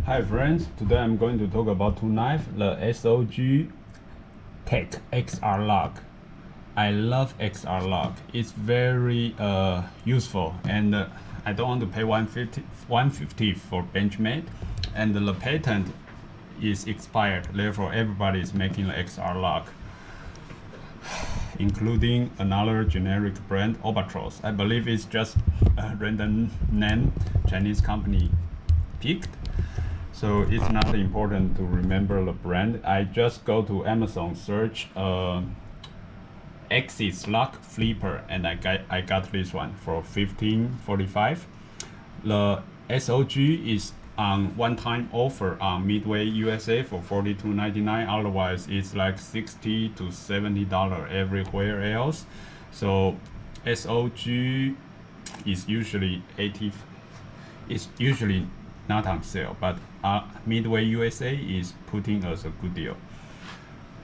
Hi friends, today I'm going to talk about two knives, the SOG TAC XR lock. I love XR lock. It's very useful, and I don't want to pay 150 for Benchmade, and the patent is expired. Therefore, everybody is making the XR lock, including another generic brand, Albatross. I believe it's just a random name Chinese company picked. So it's not important to remember the brand. I just go to Amazon, search Axis lock flipper, and I got this one for $15.45. The SOG is on one-time offer on Midway USA for $42.99. Otherwise, it's like $60 to $70 everywhere else. So SOG is usually 80. It's usually not on sale, but Midway USA is putting us a good deal.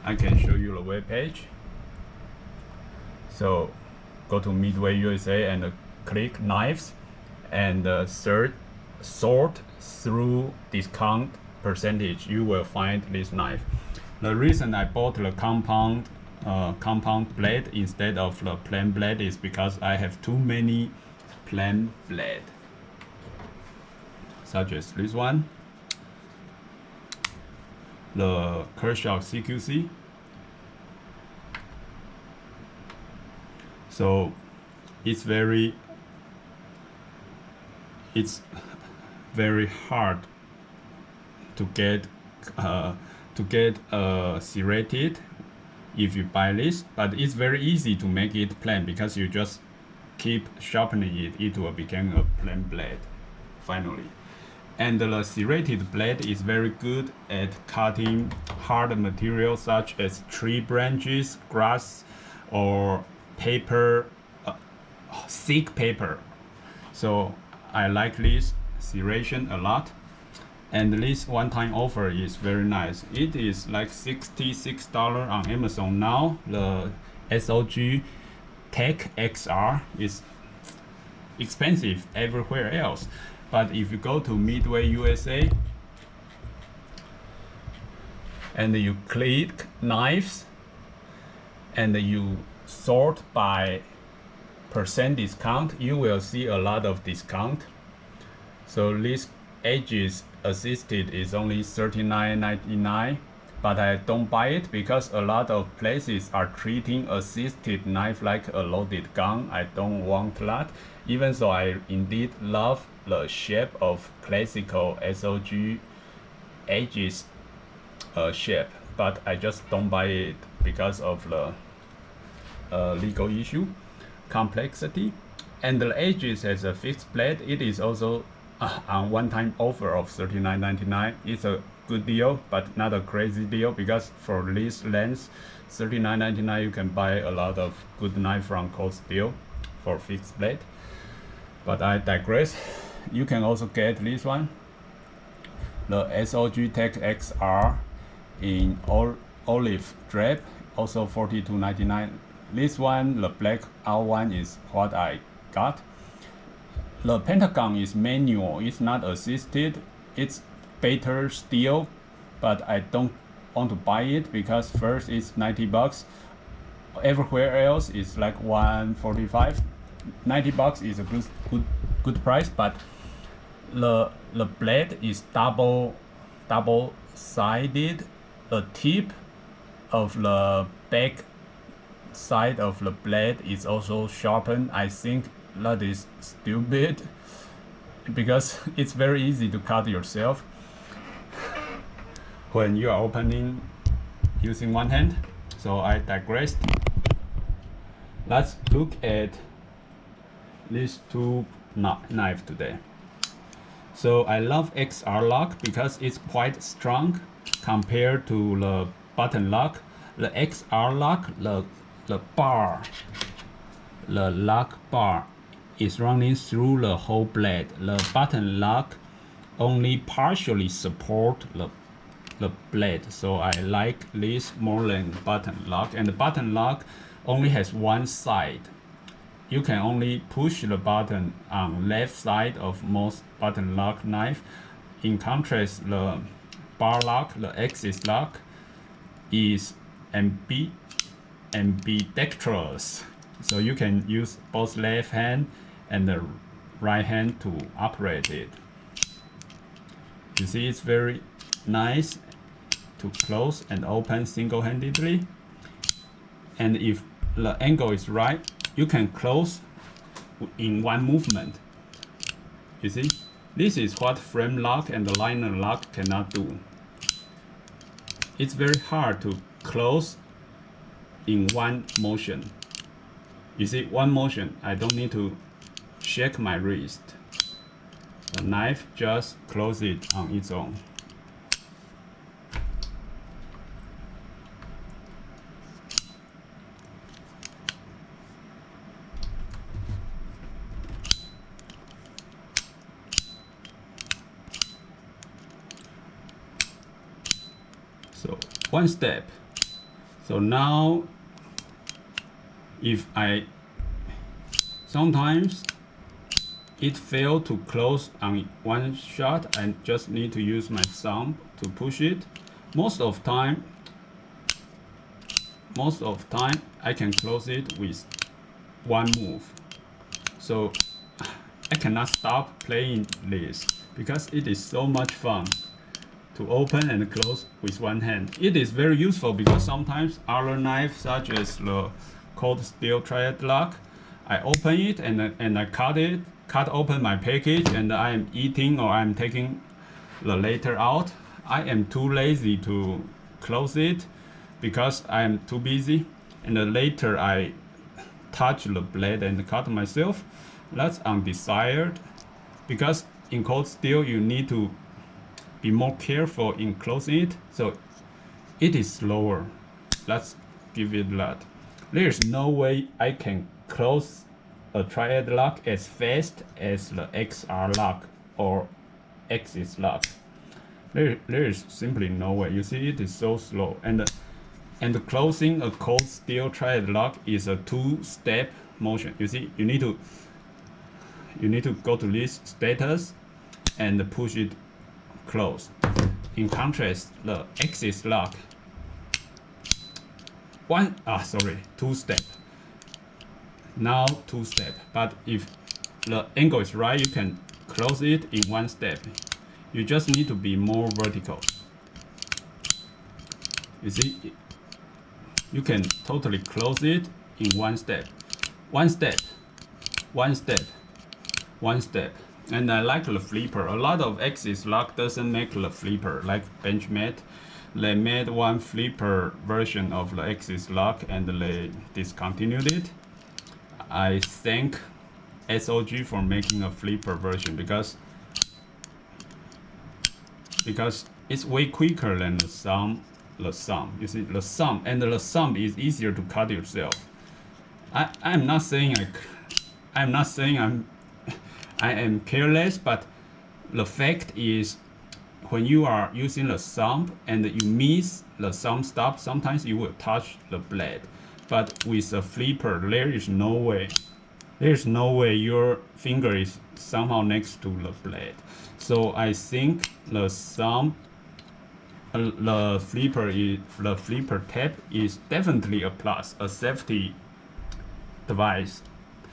I can show you the web page. So go to Midway USA and click knives and sort through discount percentage. You will find this knife. The reason I bought the compound blade instead of the plain blade is because I have too many plain blade, such as this one, the Kershaw CQC. So it's very hard to get serrated if you buy this, but it's very easy to make it plain because you just keep sharpening it. It will become a plain blade finally. And the serrated blade is very good at cutting hard materials such as tree branches, grass, or paper, thick paper. So I like this serration a lot. And this one-time offer is very nice. It is like $66 on Amazon now. The SOG TAC XR is expensive everywhere else. But if you go to Midway USA and you click knives and you sort by percent discount, you will see a lot of discount. So this edges assisted is only $39.99, but I don't buy it because a lot of places are treating assisted knife like a loaded gun. I don't want that, even though I indeed love the shape of classical SOG edges shape, but I just don't buy it because of the legal issue, complexity. And the edges as a fixed blade, it is also on one-time offer of $39.99. It's a good deal, but not a crazy deal, because for this length, $39.99, you can buy a lot of good knife from Cold Steel for fixed blade. But I digress. You can also get this one, the SOG TAC XR in olive drab, also $42.99. This one, the black out one, is what I got. The Pentagon is manual, it's not assisted. It's better steel, but I don't want to buy it because first it's $90. Everywhere else is like $145. $90 is a good price, but the blade is double sided. The tip of the back side of the blade is also sharpened. I think that is stupid because it's very easy to cut yourself when you are opening using one hand. So I digressed. Let's look at these two knives today. So I love XR lock because it's quite strong compared to the button lock. The XR lock, the lock bar is running through the whole blade. The button lock only partially support the blade. So I like this more than button lock. And the button lock only has one side. You can only push the button on left side of most button lock knife. in contrast, the bar lock, the axis lock, is ambidextrous. So you can use both left hand and the right hand to operate it. You see, it's very nice to close and open single-handedly. And if the angle is right, you can close in one movement. You see, this is what frame lock and the liner lock cannot do. It's very hard to close in one motion. You see, one motion, I don't need to shake my wrist. The knife just closes it on its own. So one step. So now if sometimes it failed to close on one shot, I just need to use my thumb to push it. Most of time I can close it with one move. So I cannot stop playing this because it is so much fun to open and close with one hand. It is very useful because sometimes other knives, such as the cold steel triad lock, I open it and I cut open my package, and I am eating or I'm taking the later out. I am too lazy to close it because I am too busy, and later I touch the blade and cut myself. That's undesired, because in cold steel you need to be more careful in closing it, so it is slower. Let's give it that. There's no way I can close a triad lock as fast as the XR lock or axis lock. There is simply no way. You see, it is so slow, and closing a cold steel triad lock is a two-step motion. You see, you need to go to this status and push it close. In contrast, the axis lock, two-step. Now two-step, but if the angle is right, you can close it in one step. You just need to be more vertical. You see, you can totally close it in one step. One step. And I like the flipper. A lot of axis lock doesn't make the flipper, like Benchmade. They made one flipper version of the axis lock and they discontinued it. I thank SOG for making a flipper version because it's way quicker than the thumb. You see, the thumb is easier to cut yourself. I'm not saying I am careless, but the fact is, when you are using the thumb and you miss the thumb stop, sometimes you will touch the blade. But with a flipper, there is no way your finger is somehow next to the blade. So I think the flipper tab is definitely a plus, a safety device.